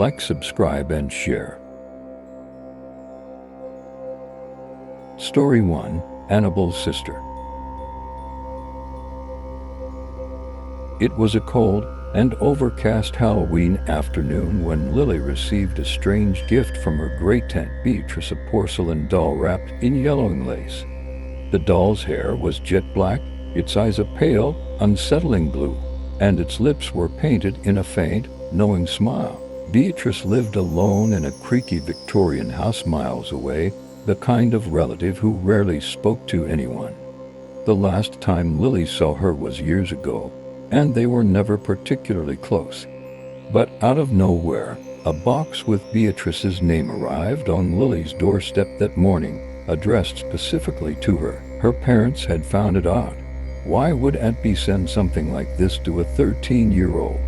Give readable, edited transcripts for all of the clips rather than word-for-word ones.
Like, subscribe, and share. Story 1. Annabelle's Sister. It was a cold and overcast Halloween afternoon when Lily received a strange gift from her great-aunt Beatrice, a porcelain doll wrapped in yellowing lace. The doll's hair was jet black, its eyes a pale, unsettling blue, and its lips were painted in a faint, knowing smile. Beatrice lived alone in a creaky Victorian house miles away, the kind of relative who rarely spoke to anyone. The last time Lily saw her was years ago, and they were never particularly close. But out of nowhere, a box with Beatrice's name arrived on Lily's doorstep that morning, addressed specifically to her. Her parents had found it odd. Why would Aunt B send something like this to a 13-year-old?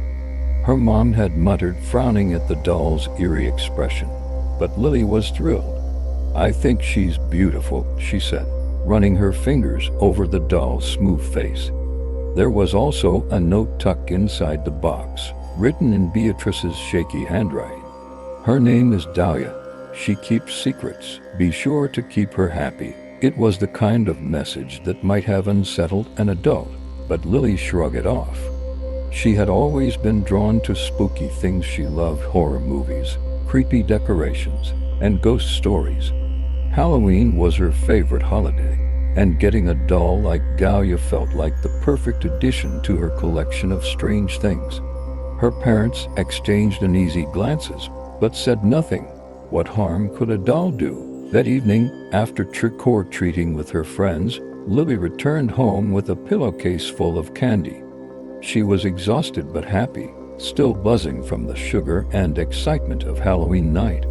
Her mom had muttered, frowning at the doll's eerie expression. But Lily was thrilled. "I think she's beautiful," she said, running her fingers over the doll's smooth face. There was also a note tucked inside the box, written in Beatrice's shaky handwriting. "Her name is Dahlia. She keeps secrets. Be sure to keep her happy." It was the kind of message that might have unsettled an adult, but Lily shrugged it off. She had always been drawn to spooky things. She loved horror movies, creepy decorations, and ghost stories. Halloween was her favorite holiday, and getting a doll like Dahlia felt like the perfect addition to her collection of strange things. Her parents exchanged uneasy glances, but said nothing. What harm could a doll do? That evening, after trick-or-treating with her friends, Lily returned home with a pillowcase full of candy. She was exhausted but happy, still buzzing from the sugar and excitement of Halloween night.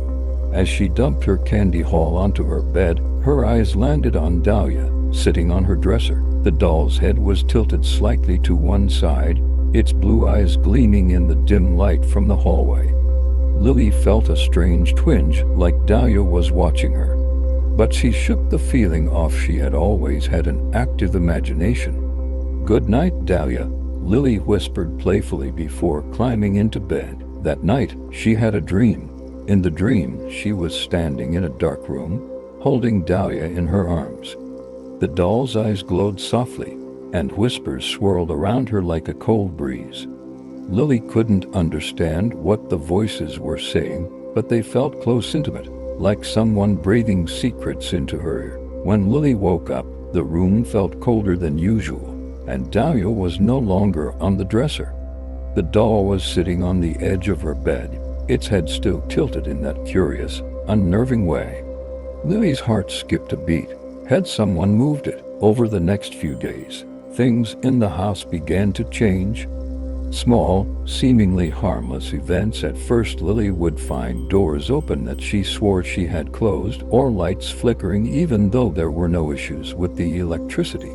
As she dumped her candy haul onto her bed, her eyes landed on Dahlia, sitting on her dresser. The doll's head was tilted slightly to one side, its blue eyes gleaming in the dim light from the hallway. Lily felt a strange twinge, like Dahlia was watching her. But she shook the feeling off. She had always had an active imagination. "Good night, Dahlia," Lily whispered playfully before climbing into bed. That night, she had a dream. In the dream, she was standing in a dark room, holding Dahlia in her arms. The doll's eyes glowed softly, and whispers swirled around her like a cold breeze. Lily couldn't understand what the voices were saying, but they felt close, intimate, like someone breathing secrets into her ear. When Lily woke up, the room felt colder than usual, and Dahlia was no longer on the dresser. The doll was sitting on the edge of her bed, its head still tilted in that curious, unnerving way. Lily's heart skipped a beat. Had someone moved it? Over the next few days, things in the house began to change. Small, seemingly harmless events. At first, Lily would find doors open that she swore she had closed, or lights flickering even though there were no issues with the electricity.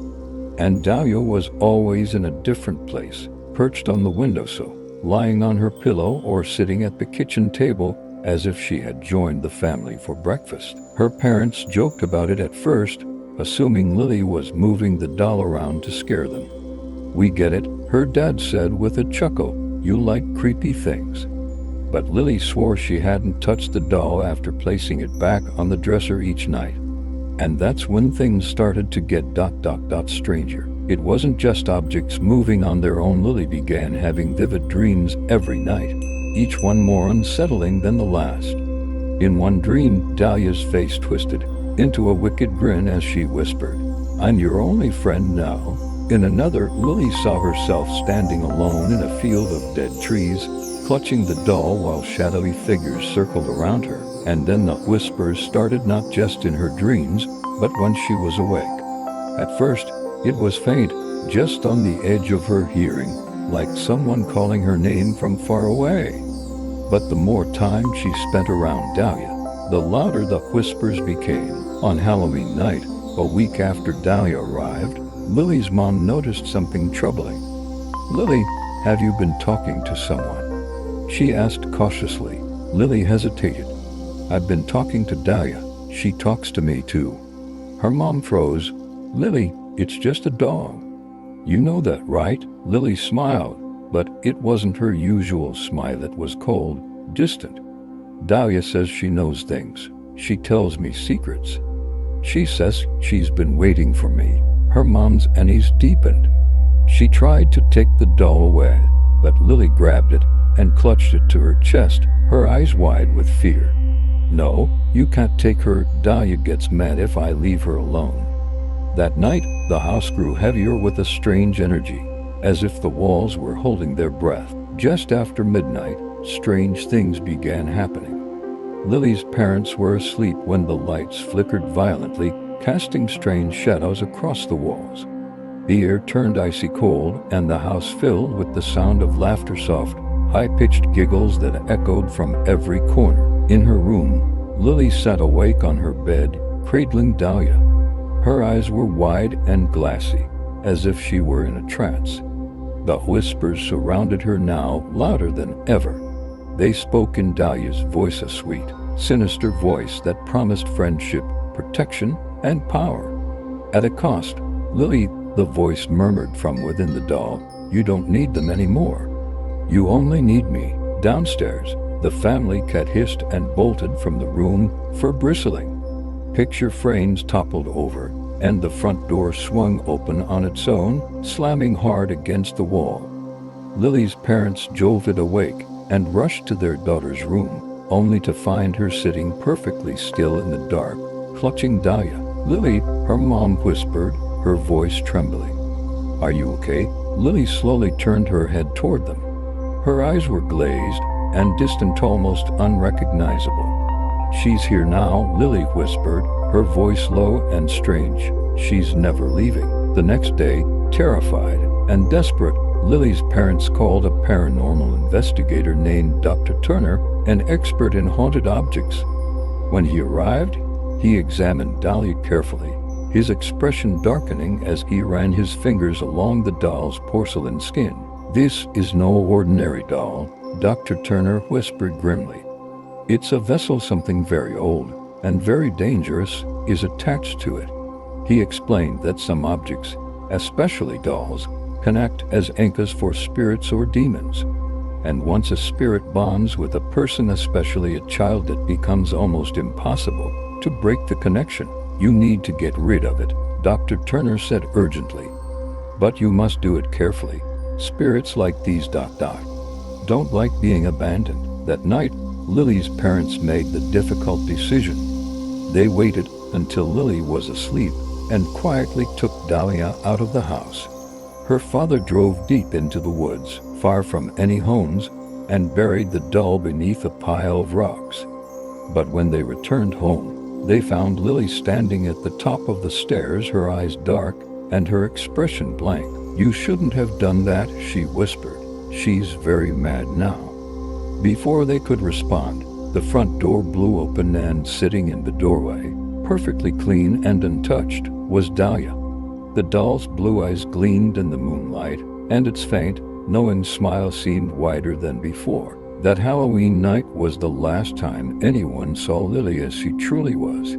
And Dahlia was always in a different place, perched on the windowsill, lying on her pillow, or sitting at the kitchen table, as if she had joined the family for breakfast. Her parents joked about it at first, assuming Lily was moving the doll around to scare them. "We get it," her dad said with a chuckle. "You like creepy things." But Lily swore she hadn't touched the doll after placing it back on the dresser each night. And that's when things started to get stranger. It wasn't just objects moving on their own. Lily began having vivid dreams every night, each one more unsettling than the last. In one dream, Dahlia's face twisted into a wicked grin as she whispered, "I'm your only friend now." In another, Lily saw herself standing alone in a field of dead trees, clutching the doll while shadowy figures circled around her. And then the whispers started, not just in her dreams, but when she was awake. At first, it was faint, just on the edge of her hearing, like someone calling her name from far away. But the more time she spent around Dahlia, the louder the whispers became. On Halloween night, a week after Dahlia arrived, Lily's mom noticed something troubling. "Lily, have you been talking to someone?" she asked cautiously. Lily hesitated. "I've been talking to Dahlia. She talks to me too." Her mom froze. "Lily, it's just a dog. You know that, right?" Lily smiled, but it wasn't her usual smile. It was cold, distant. Dahlia says she knows things. She tells me secrets. She says she's been waiting for me. Her mom's unease deepened. She tried to take the doll away, but Lily grabbed it and clutched it to her chest, her eyes wide with fear. No, you can't take her. Dahlia gets mad if I leave her alone. That night, the house grew heavier with a strange energy, as if the walls were holding their breath. Just after midnight, strange things began happening. Lily's parents were asleep when the lights flickered violently, casting strange shadows across the walls. The air turned icy cold, and the house filled with the sound of laughter, soft, high-pitched giggles that echoed from every corner. In her room, Lily sat awake on her bed, cradling Dahlia. Her eyes were wide and glassy, as if she were in a trance. The whispers surrounded her now, louder than ever. They spoke in Dahlia's voice, a sweet, sinister voice that promised friendship, protection, and power. At a cost, Lily, the voice murmured from within the doll, you don't need them anymore. You only need me. Downstairs, the family cat hissed and bolted from the room, fur bristling. Picture frames toppled over, and the front door swung open on its own, slamming hard against the wall. Lily's parents jolted awake and rushed to their daughter's room, only to find her sitting perfectly still in the dark, clutching Dahlia. Lily, her mom whispered, her voice trembling. Are you okay? Lily slowly turned her head toward them. Her eyes were glazed and distant, almost unrecognizable. She's here now, Lily whispered, her voice low and strange. She's never leaving. The next day, terrified and desperate, Lily's parents called a paranormal investigator named Dr. Turner, an expert in haunted objects. When he arrived, he examined Dahlia carefully, his expression darkening as he ran his fingers along the doll's porcelain skin. This is no ordinary doll, Dr. Turner whispered grimly. It's a vessel. Something very old and very dangerous is attached to it. He explained that some objects, especially dolls, can act as anchors for spirits or demons. And once a spirit bonds with a person, especially a child, it becomes almost impossible to break the connection. You need to get rid of it, Dr. Turner said urgently. But you must do it carefully. Spirits like these ... don't like being abandoned. That night, Lily's parents made the difficult decision. They waited until Lily was asleep and quietly took Dahlia out of the house. Her father drove deep into the woods, far from any homes, and buried the doll beneath a pile of rocks. But when they returned home, they found Lily standing at the top of the stairs, her eyes dark and her expression blank. You shouldn't have done that, she whispered. She's very mad now. Before they could respond, the front door blew open, and sitting in the doorway, perfectly clean and untouched, was Dahlia. The doll's blue eyes gleamed in the moonlight, and its faint, knowing smile seemed wider than before. That Halloween night was the last time anyone saw Lily as she truly was.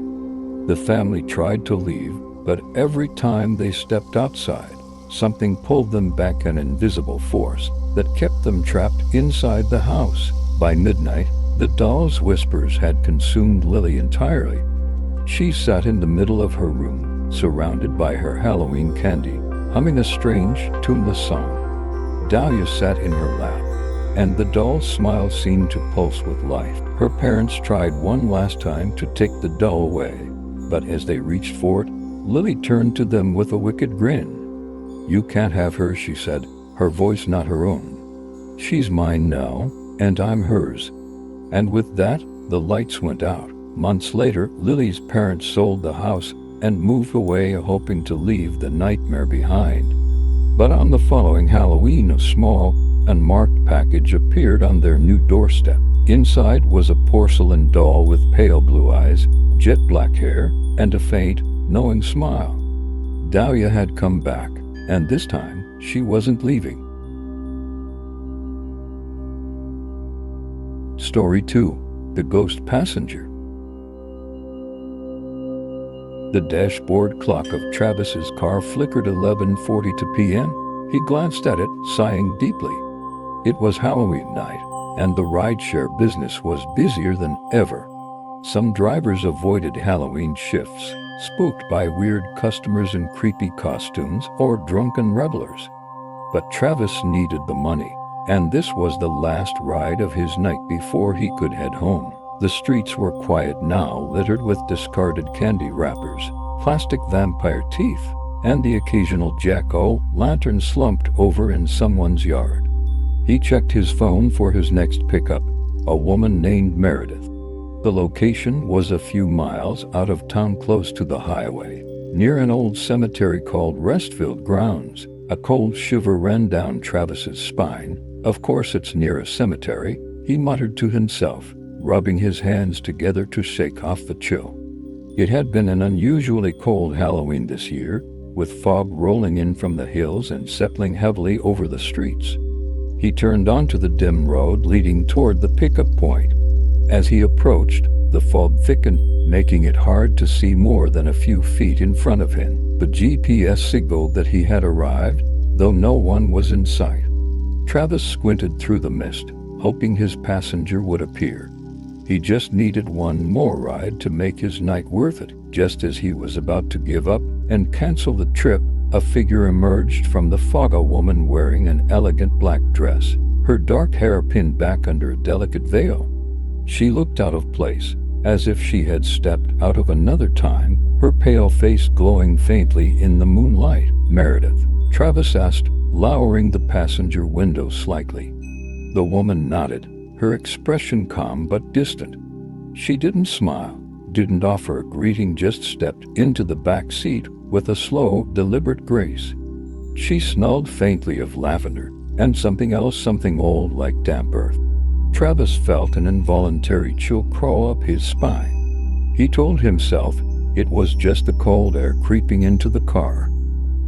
The family tried to leave, but every time they stepped outside, something pulled them back, an invisible force that kept them trapped inside the house. By midnight, the doll's whispers had consumed Lily entirely. She sat in the middle of her room, surrounded by her Halloween candy, humming a strange, tuneless song. Dahlia sat in her lap, and the doll's smile seemed to pulse with life. Her parents tried one last time to take the doll away, but as they reached for it, Lily turned to them with a wicked grin. You can't have her, she said, her voice not her own. She's mine now, and I'm hers. And with that, the lights went out. Months later, Lily's parents sold the house and moved away, hoping to leave the nightmare behind. But on the following Halloween, a small, unmarked package appeared on their new doorstep. Inside was a porcelain doll with pale blue eyes, jet black hair, and a faint, knowing smile. Dahlia had come back, and this time, she wasn't leaving. Story 2. The Ghost Passenger. The dashboard clock of Travis's car flickered 11:42 p.m. He glanced at it, sighing deeply. It was Halloween night, and the rideshare business was busier than ever. Some drivers avoided Halloween shifts, spooked by weird customers in creepy costumes or drunken revelers. But Travis needed the money, and this was the last ride of his night before he could head home. The streets were quiet now, littered with discarded candy wrappers, plastic vampire teeth, and the occasional jack-o'-lantern slumped over in someone's yard. He checked his phone for his next pickup, a woman named Meredith. The location was a few miles out of town, close to the highway, near an old cemetery called Restfield Grounds. A cold shiver ran down Travis's spine. Of course it's near a cemetery, he muttered to himself, rubbing his hands together to shake off the chill. It had been an unusually cold Halloween this year, with fog rolling in from the hills and settling heavily over the streets. He turned onto the dim road leading toward the pickup point. As he approached, the fog thickened, making it hard to see more than a few feet in front of him. The GPS signaled that he had arrived, though no one was in sight. Travis squinted through the mist, hoping his passenger would appear. He just needed one more ride to make his night worth it. Just as he was about to give up and cancel the trip, a figure emerged from the fog, a woman wearing an elegant black dress, her dark hair pinned back under a delicate veil. She looked out of place, as if she had stepped out of another time, her pale face glowing faintly in the moonlight. "Meredith?" Travis asked, lowering the passenger window slightly. The woman nodded, her expression calm but distant. She didn't smile, didn't offer a greeting, just stepped into the back seat with a slow, deliberate grace. She smelled faintly of lavender and something else, something old like damp earth. Travis felt an involuntary chill crawl up his spine. He told himself it was just the cold air creeping into the car.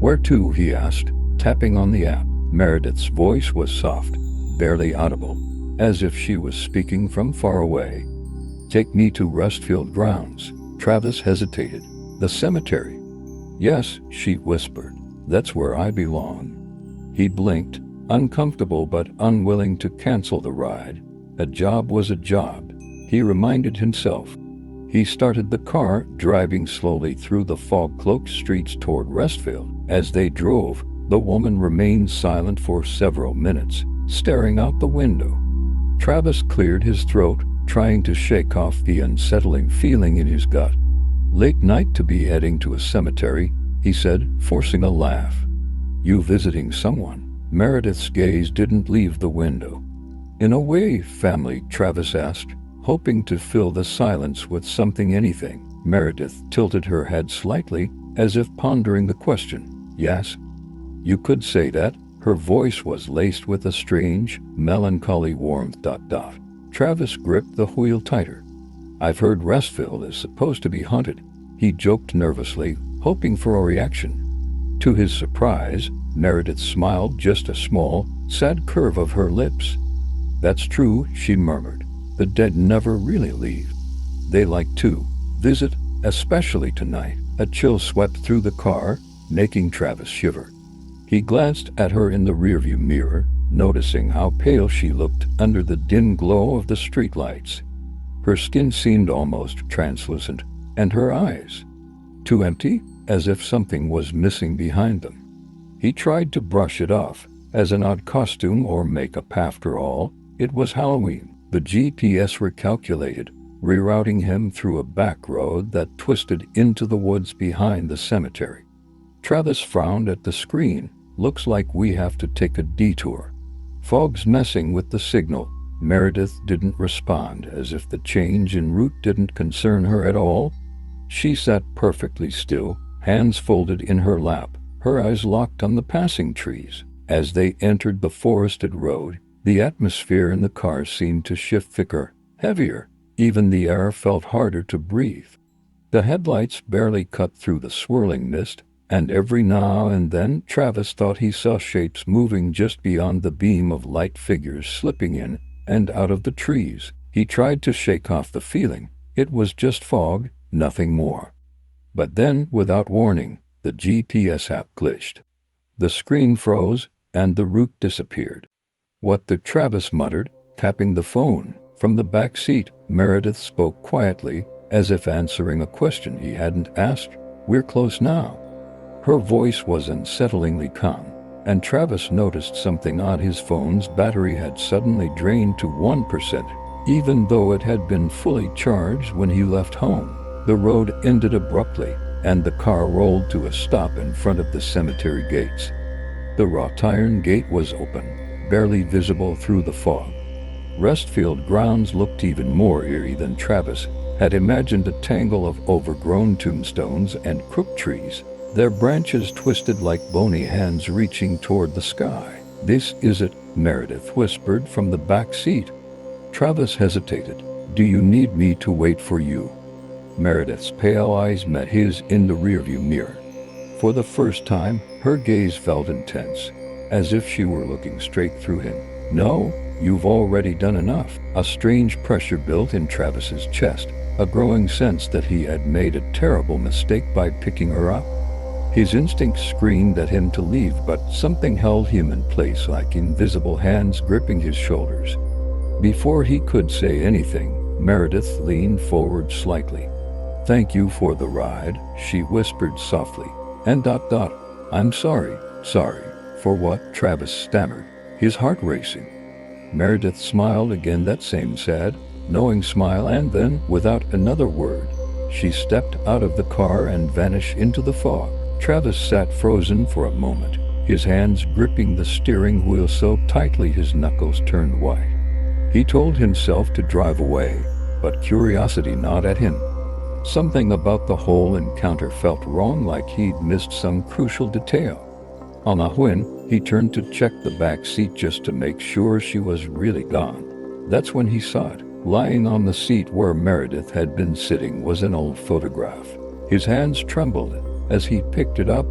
"Where to?" he asked, tapping on the app. Meredith's voice was soft, barely audible, as if she was speaking from far away. "Take me to Restfield Grounds." Travis hesitated. "The cemetery?" "Yes," she whispered. "That's where I belong." He blinked, uncomfortable but unwilling to cancel the ride. A job was a job, he reminded himself. He started the car, driving slowly through the fog-cloaked streets toward Restfield. As they drove, the woman remained silent for several minutes, staring out the window. Travis cleared his throat, trying to shake off the unsettling feeling in his gut. "Late night to be heading to a cemetery," he said, forcing a laugh. "You visiting someone?" Meredith's gaze didn't leave the window. "In a way, family," Travis asked, hoping to fill the silence with something, anything. Meredith tilted her head slightly, as if pondering the question. "Yes, you could say that." Her voice was laced with a strange, melancholy warmth. Travis gripped the wheel tighter. "I've heard Restfield is supposed to be haunted," he joked nervously, hoping for a reaction. To his surprise, Meredith smiled, just a small, sad curve of her lips. "That's true," she murmured. "The dead never really leave. They like to visit, especially tonight." A chill swept through the car, making Travis shiver. He glanced at her in the rearview mirror, noticing how pale she looked under the dim glow of the streetlights. Her skin seemed almost translucent, and her eyes too empty, as if something was missing behind them. He tried to brush it off as an odd costume or makeup. After all, it was Halloween. The GPS recalculated, rerouting him through a back road that twisted into the woods behind the cemetery. Travis frowned at the screen. "Looks like we have to take a detour." "Fog's messing with the signal." Meredith didn't respond, as if the change in route didn't concern her at all. She sat perfectly still, hands folded in her lap, her eyes locked on the passing trees. As they entered the forested road, the atmosphere in the car seemed to shift, thicker, heavier. Even the air felt harder to breathe. The headlights barely cut through the swirling mist, and every now and then Travis thought he saw shapes moving just beyond the beam of light, figures slipping in and out of the trees. He tried to shake off the feeling. It was just fog, nothing more. But then, without warning, the GPS app glitched. The screen froze, and the route disappeared. "What the?" Travis muttered, Tapping the phone from the back seat, Meredith spoke quietly, as if answering a question he hadn't asked. "We're close now." Her voice was unsettlingly calm, and Travis noticed something odd. His phone's battery had suddenly drained to 1%, even though it had been fully charged when he left home. The road ended abruptly, and the car rolled to a stop in front of the cemetery gates. The wrought iron gate was open, barely visible through the fog. Restfield grounds looked even more eerie than Travis had imagined, a tangle of overgrown tombstones and crooked trees, their branches twisted like bony hands reaching toward the sky. "This is it," Meredith whispered from the back seat. Travis hesitated. "Do you need me to wait for you?" Meredith's pale eyes met his in the rearview mirror. For the first time, her gaze felt intense, as if she were looking straight through him. "No, you've already done enough." A strange pressure built in Travis's chest, a growing sense that he had made a terrible mistake by picking her up. His instincts screamed at him to leave, but something held him in place, like invisible hands gripping his shoulders. Before he could say anything, Meredith leaned forward slightly. "Thank you for the ride," she whispered softly. And "I'm sorry." "Sorry? For what?" Travis stammered, his heart racing. Meredith smiled again, that same sad, knowing smile, and then, without another word, she stepped out of the car and vanished into the fog. Travis sat frozen for a moment, his hands gripping the steering wheel so tightly his knuckles turned white. He told himself to drive away, but curiosity gnawed at him. Something about the whole encounter felt wrong, like he'd missed some crucial detail. On a whim, he turned to check the back seat just to make sure she was really gone. That's when he saw it. Lying on the seat where Meredith had been sitting was an old photograph. His hands trembled as he picked it up.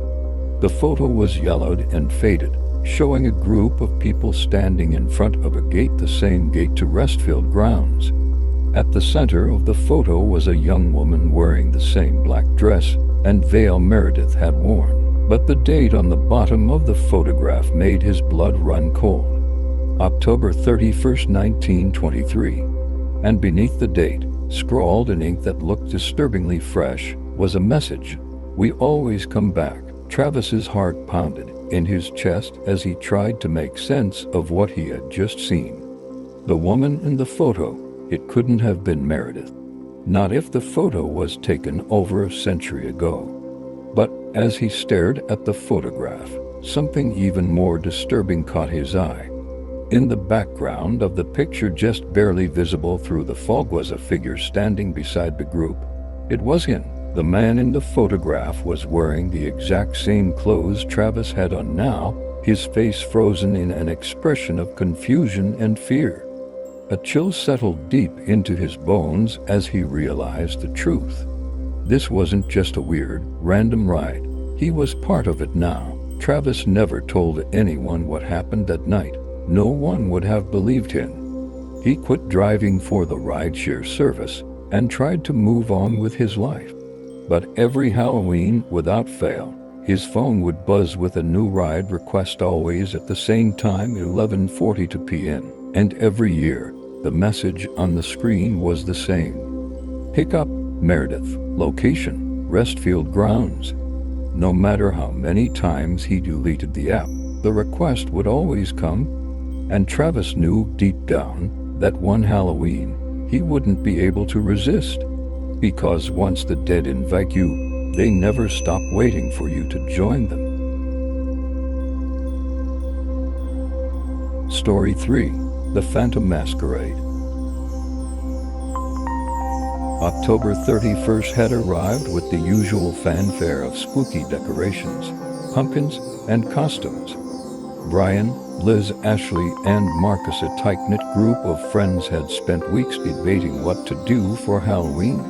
The photo was yellowed and faded, showing a group of people standing in front of a gate, the same gate to Restfield grounds. At the center of the photo was a young woman wearing the same black dress and veil Meredith had worn, but the date on the bottom of the photograph made his blood run cold. October 31st, 1923. And beneath the date, scrawled in ink that looked disturbingly fresh, was a message: "We always come back." Travis's heart pounded in his chest as he tried to make sense of what he had just seen. The woman in the photo, it couldn't have been Meredith. Not if the photo was taken over a century ago. But as he stared at the photograph, something even more disturbing caught his eye. In the background of the picture, just barely visible through the fog, was a figure standing beside the group. It was him. The man in the photograph was wearing the exact same clothes Travis had on now, his face frozen in an expression of confusion and fear. A chill settled deep into his bones as he realized the truth. This wasn't just a weird, random ride. He was part of it now. Travis never told anyone what happened that night. No one would have believed him. He quit driving for the rideshare service and tried to move on with his life. But every Halloween, without fail, his phone would buzz with a new ride request, always at the same time, 11:42 p.m. And every year, the message on the screen was the same. "Pick up, Meredith. Location, Restfield grounds." No matter how many times he deleted the app, the request would always come. And Travis knew deep down that one Halloween, he wouldn't be able to resist. Because once the dead invite you, they never stop waiting for you to join them. Story 3. The Phantom Masquerade. October 31st had arrived with the usual fanfare of spooky decorations, pumpkins, and costumes. Brian, Liz, Ashley, and Marcus, a tight-knit group of friends, had spent weeks debating what to do for Halloween.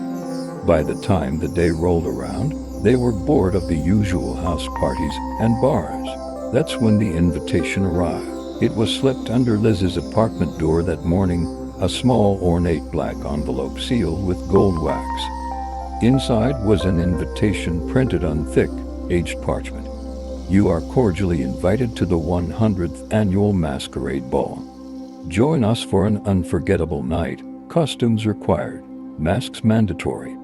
By the time the day rolled around, they were bored of the usual house parties and bars. That's when the invitation arrived. It was slipped under Liz's apartment door that morning, a small ornate black envelope sealed with gold wax. Inside was an invitation printed on thick, aged parchment. "You are cordially invited to the 100th annual masquerade ball." Join us for an unforgettable night. Costumes required. Masks mandatory.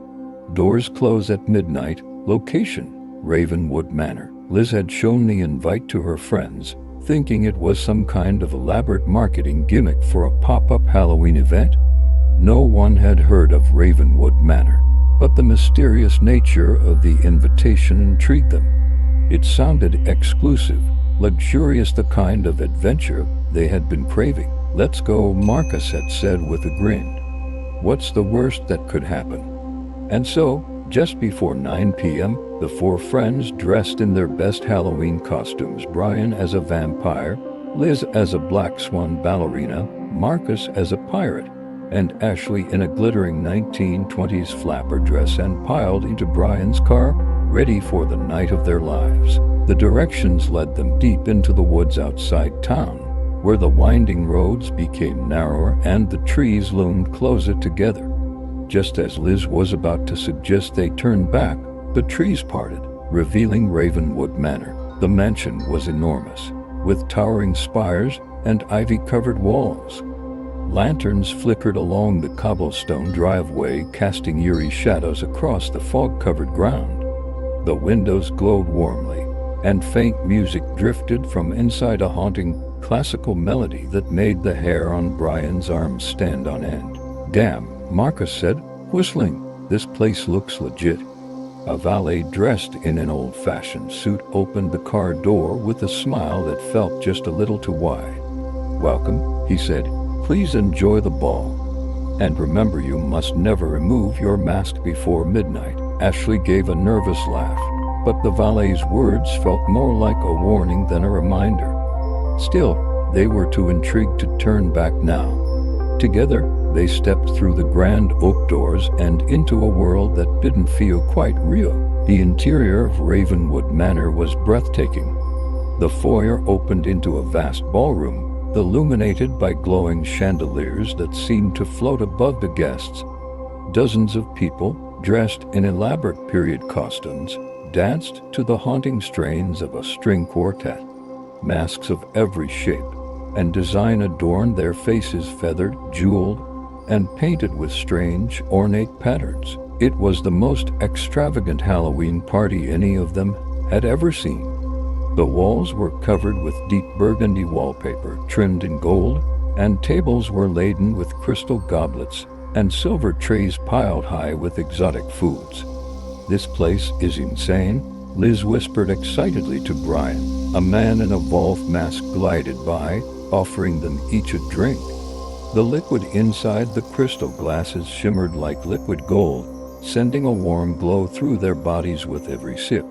Doors close at midnight. Location: Ravenwood Manor. Liz had shown the invite to her friends, thinking it was some kind of elaborate marketing gimmick for a pop-up Halloween event. No one had heard of Ravenwood Manor, but the mysterious nature of the invitation intrigued them. It sounded exclusive, luxurious, the kind of adventure they had been craving. "Let's go," Marcus had said with a grin. What's the worst that could happen? And so, just before 9 p.m., the four friends dressed in their best Halloween costumes, Brian as a vampire, Liz as a black swan ballerina, Marcus as a pirate, and Ashley in a glittering 1920s flapper dress, and piled into Brian's car, ready for the night of their lives. The directions led them deep into the woods outside town, where the winding roads became narrower and the trees loomed closer together. Just as Liz was about to suggest they turn back, the trees parted, revealing Ravenwood Manor. The mansion was enormous, with towering spires and ivy-covered walls. Lanterns flickered along the cobblestone driveway, casting eerie shadows across the fog-covered ground. The windows glowed warmly, and faint music drifted from inside, a haunting, classical melody that made the hair on Brian's arms stand on end. "Damn," Marcus said, whistling, "this place looks legit." A valet dressed in an old-fashioned suit opened the car door with a smile that felt just a little too wide. "Welcome," he said. "Please enjoy the ball. And remember, you must never remove your mask before midnight." Ashley gave a nervous laugh, but the valet's words felt more like a warning than a reminder. Still, they were too intrigued to turn back now. Together, they stepped through the grand oak doors and into a world that didn't feel quite real. The interior of Ravenwood Manor was breathtaking. The foyer opened into a vast ballroom, illuminated by glowing chandeliers that seemed to float above the guests. Dozens of people, dressed in elaborate period costumes, danced to the haunting strains of a string quartet. Masks of every shape and design adorned their faces, feathered, jeweled, and painted with strange, ornate patterns. It was the most extravagant Halloween party any of them had ever seen. The walls were covered with deep burgundy wallpaper, trimmed in gold, and tables were laden with crystal goblets and silver trays piled high with exotic foods. "This place is insane," Liz whispered excitedly to Brian. A man in a Wolf mask glided by, offering them each a drink. The liquid inside the crystal glasses shimmered like liquid gold, sending a warm glow through their bodies with every sip.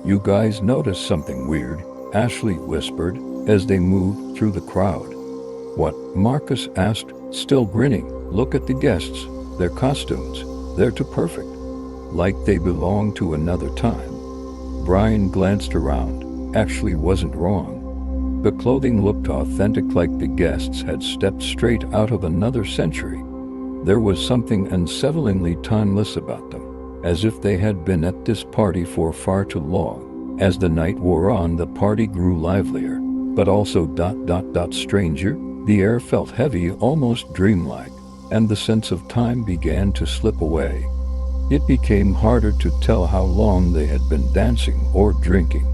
"You guys notice something weird?" Ashley whispered as they moved through the crowd. "What?" Marcus asked, still grinning. "Look at the guests. Their costumes. They're too perfect. Like they belong to another time." Brian glanced around. Ashley wasn't wrong. The clothing looked authentic, like the guests had stepped straight out of another century. There was something unsettlingly timeless about them, as if they had been at this party for far too long. As the night wore on, the party grew livelier, but also stranger. The air felt heavy, almost dreamlike, and the sense of time began to slip away. It became harder to tell how long they had been dancing or drinking.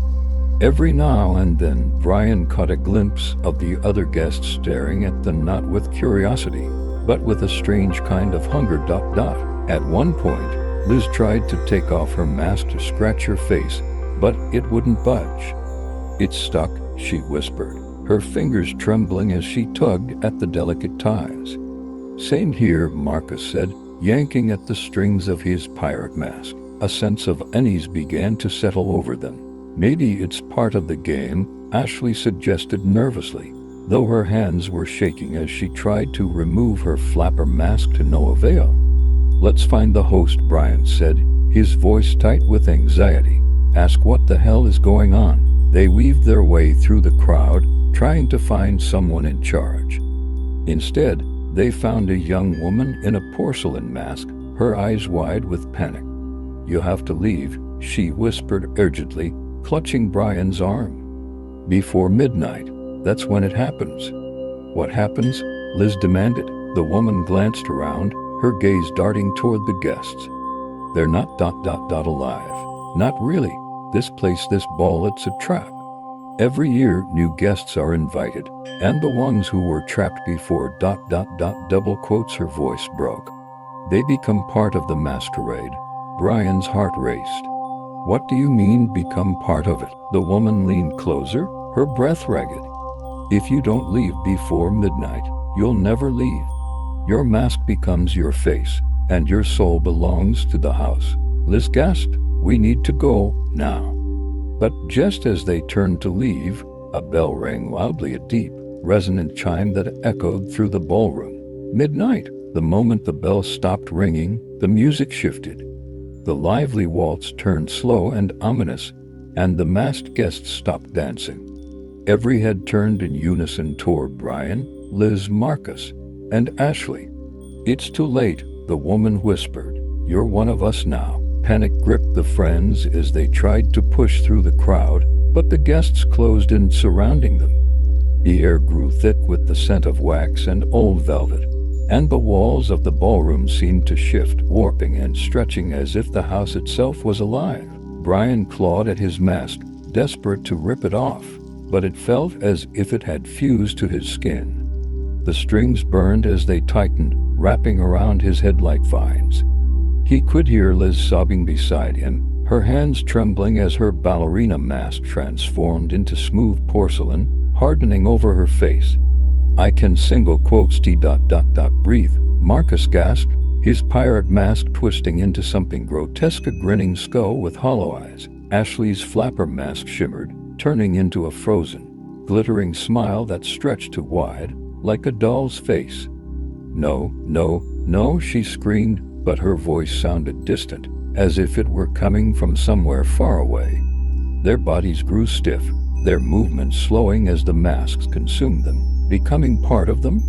Every now and then, Brian caught a glimpse of the other guests staring at them, not with curiosity, but with a strange kind of hunger. At one point, Liz tried to take off her mask to scratch her face, but it wouldn't budge. "It's stuck," she whispered, her fingers trembling as she tugged at the delicate ties. "Same here," Marcus said, yanking at the strings of his pirate mask. A sense of unease began to settle over them. "Maybe it's part of the game," Ashley suggested nervously, though her hands were shaking as she tried to remove her flapper mask to no avail. "Let's find the host," Brian said, his voice tight with anxiety. "Ask what the hell is going on." They weaved their way through the crowd, trying to find someone in charge. Instead, they found a young woman in a porcelain mask, her eyes wide with panic. "You have to leave," she whispered urgently, clutching Brian's arm. "Before midnight, that's when it happens." What happens? Liz demanded. The woman glanced around, her gaze darting toward the guests. They're not alive. Not really. This place, this ball, it's a trap. Every year, new guests are invited, and the ones who were trapped before double quotes, her voice broke. They become part of the masquerade. Brian's heart raced. What do you mean, become part of it? The woman leaned closer, her breath ragged. If you don't leave before midnight, you'll never leave. Your mask becomes your face, and your soul belongs to the house. Liz gasped. We need to go, now. But just as they turned to leave, a bell rang loudly, a deep, resonant chime that echoed through the ballroom. Midnight. The moment the bell stopped ringing, the music shifted. The lively waltz turned slow and ominous, and the masked guests stopped dancing. Every head turned in unison toward Brian, Liz, Marcus, and Ashley. It's too late, the woman whispered. You're one of us now. Panic gripped the friends as they tried to push through the crowd, but the guests closed in, surrounding them. The air grew thick with the scent of wax and old velvet, and the walls of the ballroom seemed to shift, warping and stretching as if the house itself was alive. Brian clawed at his mask, desperate to rip it off, but it felt as if it had fused to his skin. The strings burned as they tightened, wrapping around his head like vines. He could hear Liz sobbing beside him, her hands trembling as her ballerina mask transformed into smooth porcelain, hardening over her face. I can single quotes breathe, Marcus gasped, his pirate mask twisting into something grotesque, a grinning skull with hollow eyes. Ashley's flapper mask shimmered, turning into a frozen, glittering smile that stretched too wide, like a doll's face. No, no, no, she screamed, but her voice sounded distant, as if it were coming from somewhere far away. Their bodies grew stiff, their movements slowing as the masks consumed them, becoming part of them.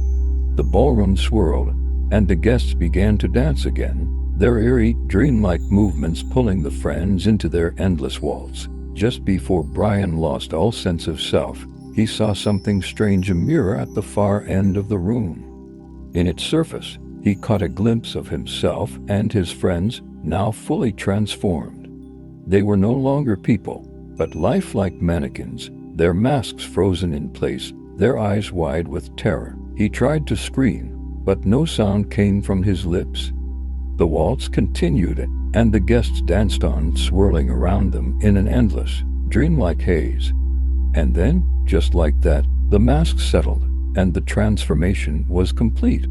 The ballroom swirled, and the guests began to dance again, their eerie, dreamlike movements pulling the friends into their endless waltz. Just before Brian lost all sense of self, he saw something strange, a mirror at the far end of the room. In its surface, he caught a glimpse of himself and his friends, now fully transformed. They were no longer people, but lifelike mannequins, their masks frozen in place, their eyes wide with terror. He tried to scream, but no sound came from his lips. The waltz continued, and the guests danced on, swirling around them in an endless, dreamlike haze. And then, just like that, the mask settled, and the transformation was complete.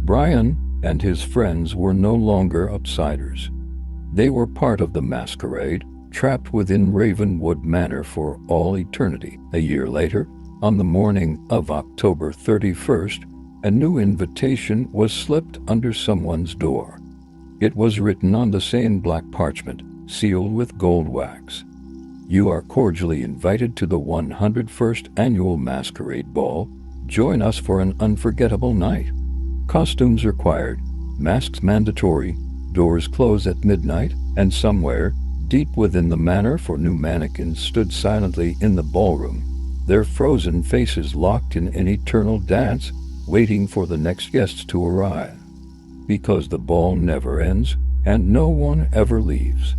Brian and his friends were no longer outsiders. They were part of the masquerade, trapped within Ravenwood Manor for all eternity. A year later, on the morning of October 31st, a new invitation was slipped under someone's door. It was written on the same black parchment, sealed with gold wax. You are cordially invited to the 101st Annual Masquerade Ball. Join us for an unforgettable night. Costumes required, masks mandatory, doors close at midnight, and somewhere, deep within the manor, four new mannequins stood silently in the ballroom, their frozen faces locked in an eternal dance, waiting for the next guests to arrive. Because the ball never ends, and no one ever leaves.